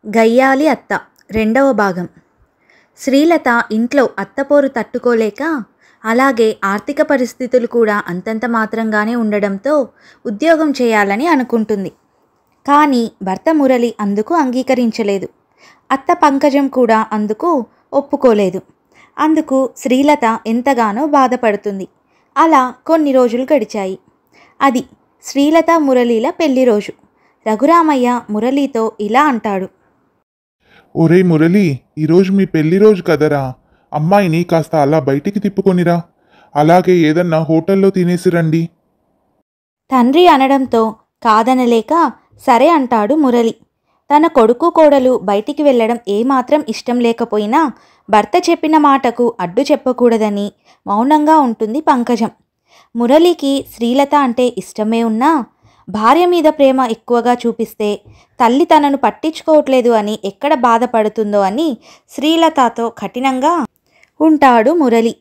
గయ్యాలి అత్త రెండవ భాగం. శ్రీలత ఇంట్లో అత్తపోరు తట్టుకోలేక, అలాగే ఆర్థిక పరిస్థితులు కూడా అంతంత మాత్రంగానే ఉండడంతో ఉద్యోగం చేయాలని అనుకుంటుంది. కానీ భర్త మురళి అందుకు అంగీకరించలేదు. అత్త పంకజం కూడా అందుకు ఒప్పుకోలేదు. అందుకు శ్రీలత ఎంతగానో బాధపడుతుంది. అలా కొన్ని రోజులు గడిచాయి. అది శ్రీలత మురళీల పెళ్లి రోజు. రఘురామయ్య మురళీతో ఇలా అంటాడు. ఒరే మురళి, ఈరోజు మీ పెళ్లి రోజు కదరా, అమ్మాయిని కాస్త అలా బయటికి తిప్పుకొనిరా, అలాగే ఏదన్నా హోటల్లో తినేసి రండి. తండ్రి అనడంతో కాదనలేక సరే అంటాడు మురళి. తన కొడుకు కోడలు బయటికి వెళ్ళడం ఏమాత్రం ఇష్టం లేకపోయినా భర్త చెప్పిన మాటకు అడ్డు చెప్పకూడదని మౌనంగా ఉంటుంది పంకజం. మురళికి శ్రీలత అంటే ఇష్టమే ఉన్నా భార్య మీద ప్రేమ ఎక్కువగా చూపిస్తే తల్లి తనను పట్టించుకోవట్లేదు అని ఎక్కడ బాధపడుతుందో అని శ్రీలతతో కఠినంగా ఉంటాడు మురళి.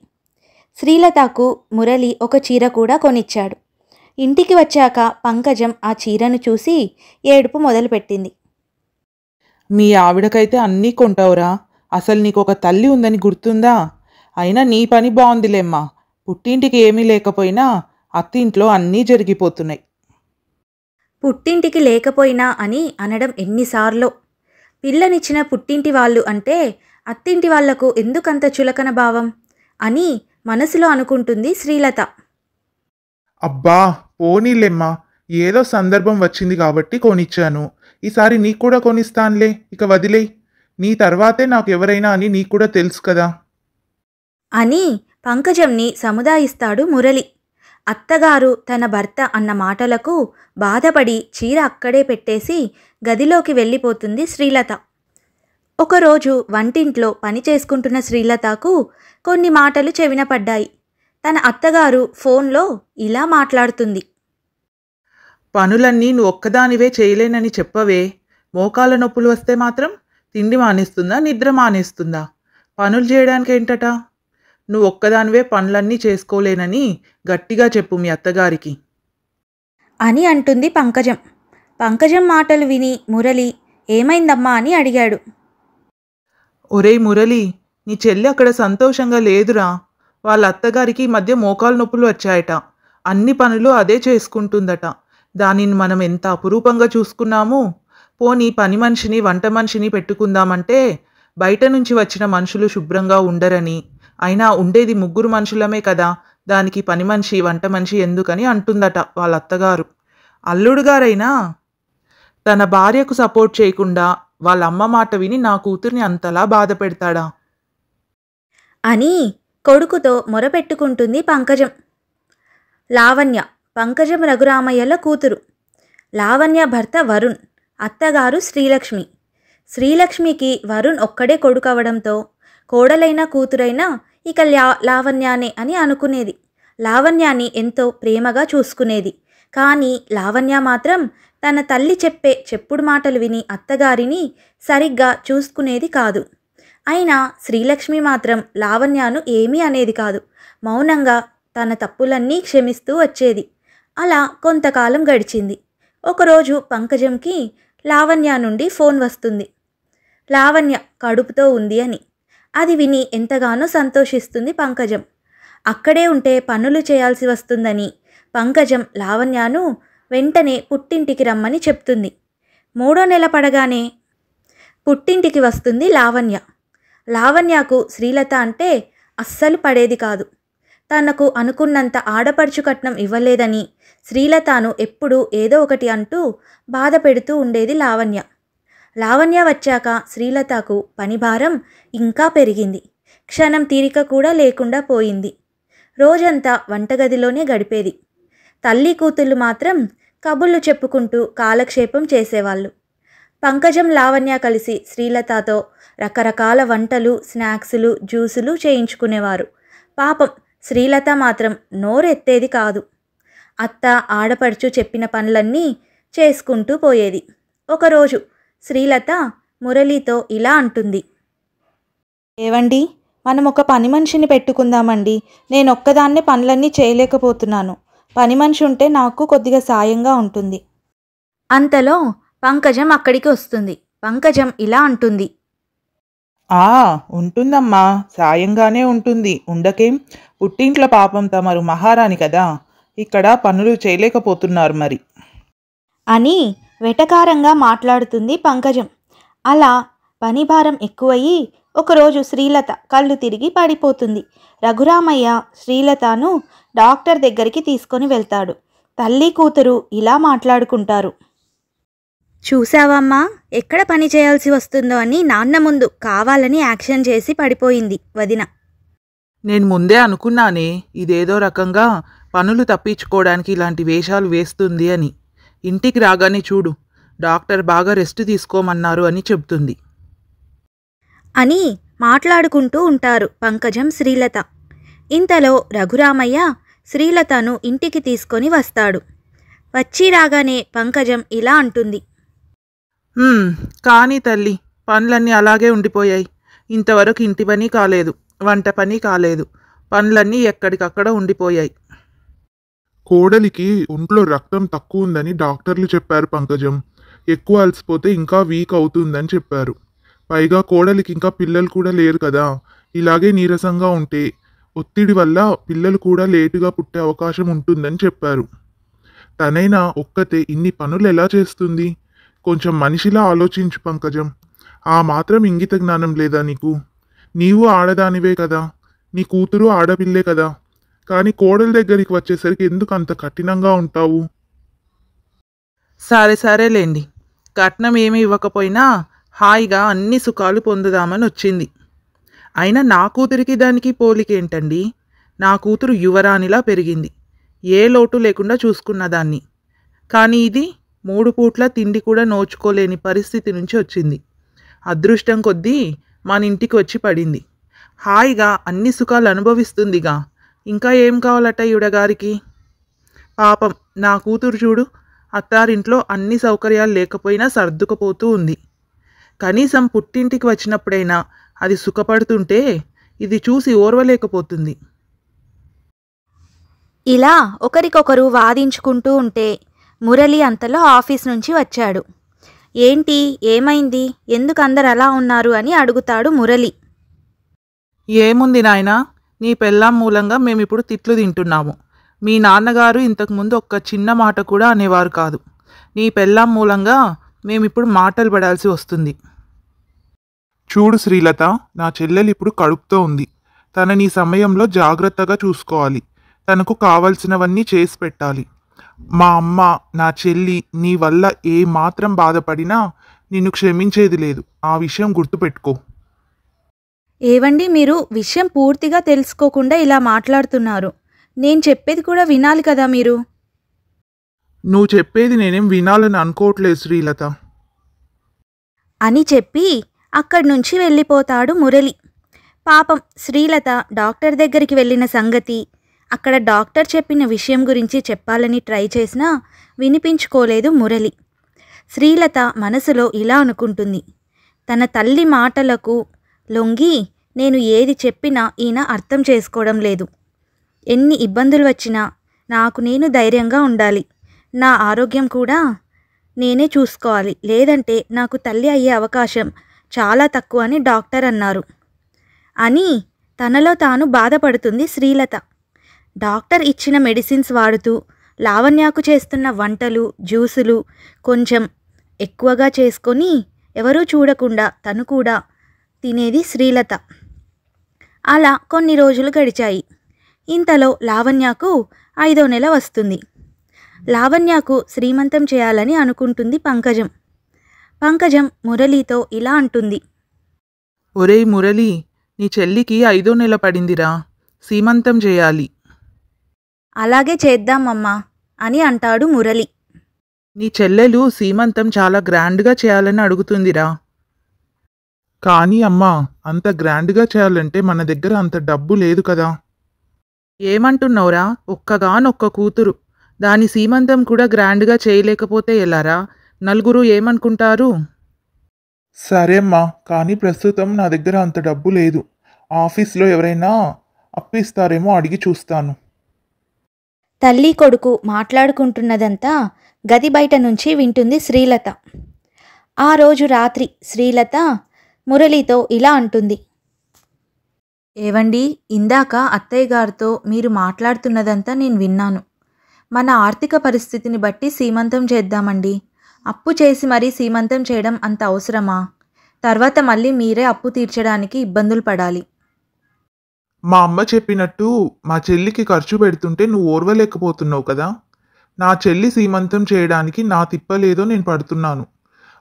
శ్రీలతకు మురళి ఒక చీర కూడా కొనిచ్చాడు. ఇంటికి వచ్చాక పంకజం ఆ చీరను చూసి ఏడుపు మొదలుపెట్టింది. మీ ఆవిడకైతే అన్నీ కొంటావురా, అసలు నీకు ఒక తల్లి ఉందని గుర్తుందా? అయినా నీ పని బాగుందిలేమ్మా, పుట్టింటికి ఏమీ లేకపోయినా అత్తింట్లో అన్నీ జరిగిపోతున్నాయి. పుట్టింటికి లేకపోయినా అని అనడం ఎన్నిసార్లో. పిల్లనిచ్చిన పుట్టింటి వాళ్ళు అంటే అత్తింటి వాళ్లకు ఎందుకంత చులకన భావం అని మనసులో అనుకుంటుంది శ్రీలత. అబ్బా పోనీలేమ్మా, ఏదో సందర్భం వచ్చింది కాబట్టి కొనిచ్చాను, ఈసారి నీకు కూడా కొనిస్తానులే, ఇక వదిలేయ్, నీ తర్వాతే నాకు ఎవరైనా అని నీకు కూడా తెలుసు కదా అని పంకజంని సముదాయిస్తాడు మురళి. అత్తగారు తన భర్త అన్న మాటలకు బాధపడి చీర అక్కడే పెట్టేసి గదిలోకి వెళ్ళిపోతుంది శ్రీలత. ఒకరోజు వంటింట్లో పని చేసుకుంటున్న శ్రీలతకు కొన్ని మాటలు చెవిన పడ్డాయి. తన అత్తగారు ఫోన్లో ఇలా మాట్లాడుతుంది. పనులన్నీ నువ్వు ఒక్కదానివే చేయలేనని చెప్పవే, మోకాళ్ళ నొప్పులు వస్తే మాత్రం తిండి మానేస్తుందా, నిద్ర మానేస్తుందా? పనులు చేయడానికి ఏంటట? నువ్వు ఒక్కదానివే పనులన్నీ చేసుకోలేనని గట్టిగా చెప్పు మీ అత్తగారికి అని అంటుంది పంకజం. పంకజం మాటలు విని మురళి ఏమైందమ్మా అని అడిగాడు. ఒరేయ్ మురళి, నీ చెల్లి అక్కడ సంతోషంగా లేదురా, వాళ్ళ అత్తగారికి ఈ మధ్య మోకాలు నొప్పులు వచ్చాయట, అన్ని పనులు అదే చేసుకుంటుందట. దానిని మనం ఎంత అపురూపంగా చూసుకున్నాము. పోనీ పని మనిషిని వంట మనిషిని పెట్టుకుందామంటే బయట నుంచి వచ్చిన మనుషులు శుభ్రంగా ఉండరని, అయినా ఉండేది ముగ్గురు మనుషులమే కదా, దానికి పని మనిషి వంట మనిషి ఎందుకని అంటుందట వాళ్ళ అత్తగారు. అల్లుడుగారైనా తన భార్యకు సపోర్ట్ చేయకుండా వాళ్ళ అమ్మ మాట విని నా కూతుర్ని అంతలా బాధ పెడతాడా అని కొడుకుతో మొరపెట్టుకుంటుంది పంకజం. లావణ్య పంకజం రఘురామయ్యల కూతురు. లావణ్య భర్త వరుణ్, అత్తగారు శ్రీలక్ష్మి. శ్రీలక్ష్మికి వరుణ్ ఒక్కడే కొడుకు అవడంతో కోడలైన కూతురైనా ఇక లావణ్యానే అని అనుకునేది. లావణ్యాన్ని ఎంతో ప్రేమగా చూసుకునేది. కానీ లావణ్య మాత్రం తన తల్లి చెప్పే చెప్పుడు మాటలు విని అత్తగారిని సరిగ్గా చూసుకునేది కాదు. అయినా శ్రీలక్ష్మి మాత్రం లావణ్యను ఏమీ అనేది కాదు. మౌనంగా తన తప్పులన్నీ క్షమిస్తూ వచ్చేది. అలా కొంతకాలం గడిచింది. ఒకరోజు పంకజంకి లావణ్య నుండి ఫోన్ వస్తుంది. లావణ్య కడుపుతో ఉంది అని. అది విని ఎంతగానో సంతోషిస్తుంది పంకజం. అక్కడే ఉంటే పనులు చేయాల్సి వస్తుందని పంకజం లావణ్యను వెంటనే పుట్టింటికి రమ్మని చెప్తుంది. 3వ నెల పడగానే పుట్టింటికి వస్తుంది లావణ్య. లావణ్యకు శ్రీలత అంటే అస్సలు పడేది కాదు. తనకు అనుకున్నంత ఆడపడుచు కట్నం ఇవ్వలేదని శ్రీలతను ఎప్పుడూ ఏదో ఒకటి అంటూ బాధ పెడుతూ ఉండేది లావణ్య. లావణ్య వచ్చాక శ్రీలతకు పనిభారం ఇంకా పెరిగింది. క్షణం తీరిక కూడా లేకుండా పోయింది. రోజంతా వంటగదిలోనే గడిపేది. తల్లి కూతుళ్ళు మాత్రం కబుర్లు చెప్పుకుంటూ కాలక్షేపం చేసేవాళ్ళు. పంకజం లావణ్య కలిసి శ్రీలతతో రకరకాల వంటలు, స్నాక్సులు, జ్యూసులు చేయించుకునేవారు. పాపం శ్రీలత మాత్రం నోరెత్తేది కాదు. అత్త ఆడపడుచు చెప్పిన పనులన్నీ చేసుకుంటూ పోయేది. ఒకరోజు శ్రీలత మురళితో ఇలా అంటుంది. ఏవండి, మనం ఒక పని మనిషిని పెట్టుకుందామండి, నేను ఒక్కదాన్నే పనులన్నీ చేయలేకపోతున్నాను, పని మనిషి ఉంటే నాకు కొద్దిగా సాయంగా ఉంటుంది. అంతలో పంకజం అక్కడికి వస్తుంది. పంకజం ఇలా అంటుంది. ఆ ఉంటుందమ్మా, సాయంగానే ఉంటుంది, ఉండకేం. పుట్టింట్ల పాపం తమరు మహారాణి కదా, ఇక్కడ పనులు చేయలేకపోతున్నారు మరి. అని వెటకారంగా మాట్లాడుతుంది పంకజం. అలా పని భారం ఎక్కువయ్యి ఒకరోజు శ్రీలత కళ్ళు తిరిగి పడిపోతుంది. రఘురామయ్య శ్రీలతను డాక్టర్ దగ్గరికి తీసుకొని వెళ్తాడు. తల్లి కూతురు ఇలా మాట్లాడుకుంటారు. చూసావమ్మా, ఎక్కడ పని చేయాల్సి వస్తుందో అని నాన్న ముందు కావాలని యాక్షన్ చేసి పడిపోయింది వదిన. నేను ముందే అనుకున్నానే, ఇదేదో రకంగా పనులు తప్పించుకోవడానికి ఇలాంటి వేషాలు వేస్తుంది అని. ఇంటికి రాగానే చూడు, డాక్టర్ బాగా రెస్ట్ తీసుకోమన్నారు అని చెబుతుంది. అని మాట్లాడుకుంటూ ఉంటారు పంకజం శ్రీలత. ఇంతలో రఘురామయ్య శ్రీలతను ఇంటికి తీసుకొని వస్తాడు. వచ్చి రాగానే పంకజం ఇలా అంటుంది. కానీ తల్లి, పనులన్నీ అలాగే ఉండిపోయాయి. ఇంతవరకు ఇంటి పని కాలేదు, వంట పని కాలేదు, పనులన్నీ ఎక్కడికక్కడ ఉండిపోయాయి. కోడలికి ఒంట్లో రక్తం తక్కువ ఉందని డాక్టర్లు చెప్పారు పంకజం. ఎక్కువ అలసిపోతే ఇంకా వీక్ అవుతుందని చెప్పారు. పైగా కోడలికి ఇంకా పిల్లలు కూడా లేరు కదా, ఇలాగే నీరసంగా ఉంటే ఒత్తిడి వల్ల పిల్లలు కూడా లేటుగా పుట్టే అవకాశం ఉంటుందని చెప్పారు. తనైనా ఒక్కతే ఇన్ని పనులు ఎలా చేస్తుంది? కొంచెం మనిషిలా ఆలోచించు పంకజం. ఆ మాత్రం ఇంగిత జ్ఞానం లేదా నీకు? నీవు ఆడదానివే కదా, నీ కూతురు ఆడపిల్లే కదా, కానీ కోడల దగ్గరికి వచ్చేసరికి ఎందుకు అంత కఠినంగా ఉంటావు? సరేలేండి, కట్నం ఏమీ ఇవ్వకపోయినా హాయిగా అన్ని సుఖాలు పొందుదామని వచ్చింది. అయినా నా కూతురికి దానికి పోలికేంటండి? నా కూతురు యువరాణిలా పెరిగింది, ఏ లోటు లేకుండా చూసుకున్న దాన్ని. కానీ ఇది 3 పూట్ల తిండి కూడా నోచుకోలేని పరిస్థితి నుంచి వచ్చింది. అదృష్టం కొద్దీ మన ఇంటికి వచ్చి పడింది. హాయిగా అన్ని సుఖాలు అనుభవిస్తుందిగా, ఇంకా ఏం కావాలట ఈవిడగారికి? పాపం నా కూతురు చూడు, అత్తారింట్లో అన్ని సౌకర్యాలు లేకపోయినా సర్దుకుపోతూ ఉంది. కనీసం పుట్టింటికి వచ్చినప్పుడైనా అది సుఖపడుతుంటే ఇది చూసి ఓర్వలేకపోతుంది. ఇలా ఒకరికొకరు వాదించుకుంటూ ఉంటే మురళి అంతలో ఆఫీస్ నుంచి వచ్చాడు. ఏంటి, ఏమైంది, ఎందుకు అందరు అలా ఉన్నారు అని అడుగుతాడు మురళి. ఏముంది నాయనా, నీ పెళ్ళాం మూలంగా మేమిప్పుడు తిట్లు తింటున్నాము. మీ నాన్నగారు ఇంతకుముందు ఒక్క చిన్న మాట కూడా అనేవారు కాదు. నీ పెళ్ళాం మూలంగా మేమిప్పుడు మాటలు పడాల్సి వస్తుంది. చూడు శ్రీలత, నా చెల్లెలు ఇప్పుడు కడుపుతో ఉంది. తనని ఈ సమయంలో జాగ్రత్తగా చూసుకోవాలి. తనకు కావలసినవన్నీ చేసి పెట్టాలి. మా అమ్మ, నా చెల్లి నీ వల్ల ఏ మాత్రం బాధపడినా నిన్ను క్షమించేది లేదు. ఆ విషయం గుర్తుపెట్టుకో. ఏవండి, మీరు విషయం పూర్తిగా తెలుసుకోకుండా ఇలా మాట్లాడుతున్నారు. నేను చెప్పేది కూడా వినాలి కదా మీరు. నువ్వు చెప్పేది నేనేం వినాలని అనుకోవట్లేదు శ్రీలత. అని చెప్పి అక్కడి నుంచి వెళ్ళిపోతాడు మురళి. పాపం శ్రీలత డాక్టర్ దగ్గరికి వెళ్ళిన సంగతి, అక్కడ డాక్టర్ చెప్పిన విషయం గురించి చెప్పాలని ట్రై చేసినా వినిపించుకోలేదు మురళి. శ్రీలత మనసులో ఇలా అనుకుంటుంది. తన తల్లి మాటలకు లొంగి నేను ఏది చెప్పినా ఈయన అర్థం చేసుకోవడం లేదు. ఎన్ని ఇబ్బందులు వచ్చినా నాకు నేను ధైర్యంగా ఉండాలి. నా ఆరోగ్యం కూడా నేనే చూసుకోవాలి, లేదంటే నాకు తల్లి అయ్యే అవకాశం చాలా తక్కువ అని డాక్టర్ అన్నారు అని తనలో తాను బాధపడుతుంది శ్రీలత. డాక్టర్ ఇచ్చిన మెడిసిన్స్ వాడుతూ లావణ్యకు చేస్తున్న వంటలు, జ్యూసులు కొంచెం ఎక్కువగా చేసుకొని ఎవరూ చూడకుండా తను కూడా తినేది శ్రీలత. అలా కొన్ని రోజులు గడిచాయి. ఇంతలో లావణ్యకు 5వ నెల వస్తుంది. లావణ్యకు శ్రీమంతం చేయాలని అనుకుంటుంది పంకజం. పంకజం మురళితో ఇలా అంటుంది. ఒరేయ్ మురళి, నీ చెల్లికి 5వ నెల పడిందిరా, సీమంతం చేయాలి. అలాగే చేద్దామమ్మా అని అంటాడు మురళి. నీ చెల్లెలు సీమంతం చాలా గ్రాండ్గా చేయాలని అడుగుతుందిరా. కానీ అమ్మా, అంత గ్రాండ్గా చేయాలంటే మన దగ్గర అంత డబ్బు లేదు కదా. ఏమంటున్నావురా? ఒక్కగానొక్క కూతురు, దాని సీమంతం కూడా గ్రాండ్గా చేయలేకపోతే ఎలారా? నలుగురు ఏమనుకుంటారు? సరే అమ్మా, కానీ ప్రస్తుతం నా దగ్గర అంత డబ్బు లేదు. ఆఫీస్లో ఎవరైనా అప్పిస్తారేమో అడిగి చూస్తాను. తల్లి కొడుకు మాట్లాడుకుంటున్నదంతా గది బయట నుంచి వింటుంది శ్రీలత. ఆ రోజు రాత్రి శ్రీలత మురళితో ఇలా అంటుంది. ఏవండి, ఇందాక అత్తయ్య గారితో మీరు మాట్లాడుతున్నదంతా నేను విన్నాను. మన ఆర్థిక పరిస్థితిని బట్టి సీమంతం చేద్దామండి. అప్పు చేసి మరీ సీమంతం చేయడం అంత అవసరమా? తర్వాత మళ్ళీ మీరే అప్పు తీర్చడానికి ఇబ్బందులు పడాలి. మా అమ్మ చెప్పినట్టు మా చెల్లికి ఖర్చు పెడుతుంటే నువ్వు ఓర్వలేకపోతున్నావు కదా. నా చెల్లి సీమంతం చేయడానికి నా తిప్పలేదో నేను పడుతున్నాను.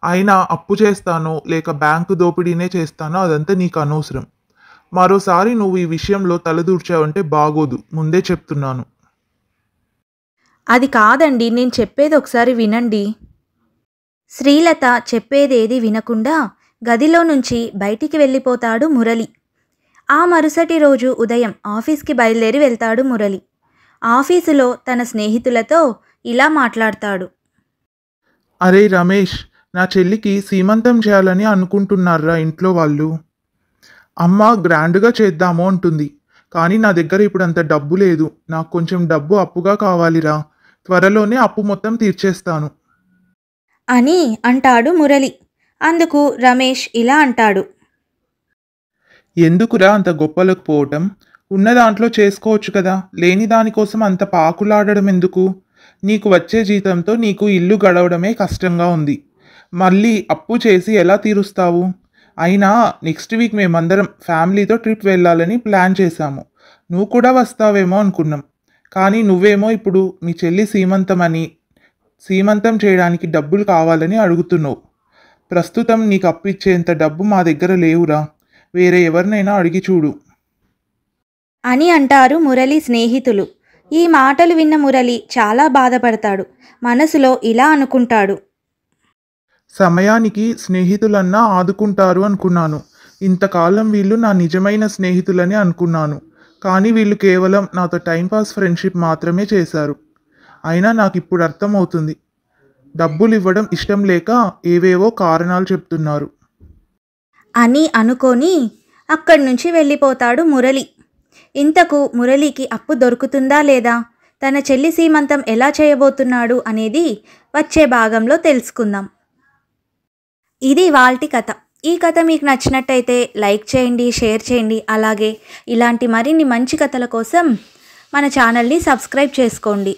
అయినా అప్పు చేస్తానో లేక బ్యాంకు దోపిడీనే చేస్తానో అదంతా నీకు అనవసరం. మరోసారి నువ్వు ఈ విషయంలో తలదూర్చావంటే బాగోదు, ముందే చెప్తున్నాను. అది కాదండి, నేను చెప్పేది ఒకసారి వినండి. శ్రీలత చెప్పేదేది వినకుండా గదిలో నుంచి బయటికి వెళ్ళిపోతాడు మురళి. ఆ మరుసటి రోజు ఉదయం ఆఫీస్కి బయలుదేరి వెళ్తాడు మురళి. ఆఫీసులో తన స్నేహితులతో ఇలా మాట్లాడతాడు. అరే రమేష్, నా చెల్లికి సీమంతం చేయాలని అనుకుంటున్నారా ఇంట్లో వాళ్ళు. అమ్మ గ్రాండ్గా చేద్దాము అంటుంది, కానీ నా దగ్గర ఇప్పుడు అంత డబ్బు లేదు. నాకు కొంచెం డబ్బు అప్పుగా కావాలిరా, త్వరలోనే అప్పు మొత్తం తీర్చేస్తాను అని అంటాడు మురళి. అందుకు రమేష్ ఇలా అంటాడు. ఎందుకురా అంత గొప్పలకు పోవటం, ఉన్న దాంట్లో చేసుకోవచ్చు కదా. లేని దానికోసం అంత పాకులాడడం ఎందుకు. నీకు వచ్చే జీతంతో నీకు ఇల్లు గడవడమే కష్టంగా ఉంది. మళ్ళీ అప్పు చేసి ఎలా తీరుస్తావు. అయినా నెక్స్ట్ వీక్ మేమందరం ఫ్యామిలీతో ట్రిప్ వెళ్ళాలని ప్లాన్ చేశాము. నువ్వు కూడా వస్తావేమో అనుకున్నాం. కానీ నువ్వేమో ఇప్పుడు మీ చెల్లి సీమంతం చేయడానికి డబ్బులు కావాలని అడుగుతున్నావు. ప్రస్తుతం నీకు అప్పు ఇచ్చేంత డబ్బు మా దగ్గర లేవురా, వేరే ఎవరినైనా అడిగి చూడు అని అంటారు మురళి స్నేహితులు. ఈ మాటలు విన్న మురళి చాలా బాధపడతాడు. మనసులో ఇలా అనుకుంటాడు. సమయానికి స్నేహితులన్నా ఆదుకుంటారు అనుకున్నాను. ఇంతకాలం వీళ్ళు నా నిజమైన స్నేహితులని అనుకున్నాను. కానీ వీళ్ళు కేవలం నాతో టైంపాస్ ఫ్రెండ్షిప్ మాత్రమే చేశారు. అయినా నాకు ఇప్పుడు అర్థమవుతుంది, డబ్బులు ఇవ్వడం ఇష్టం లేక ఏవేవో కారణాలు చెప్తున్నారు అని అనుకొని అక్కడి నుంచి వెళ్ళిపోతాడు మురళి. ఇంతకు మురళికి అప్పు దొరుకుతుందా లేదా, తన చెల్లి సీమంతం ఎలా చేయబోతున్నాడు అనేది వచ్చే భాగంలో తెలుసుకుందాం. ఇది ఇవాల్టి కథ. ఈ కథ మీకు నచ్చినట్టయితే లైక్ చేయండి, షేర్ చేయండి. అలాగే ఇలాంటి మరిన్ని మంచి కథల కోసం మన ఛానల్ని సబ్స్క్రైబ్ చేసుకోండి.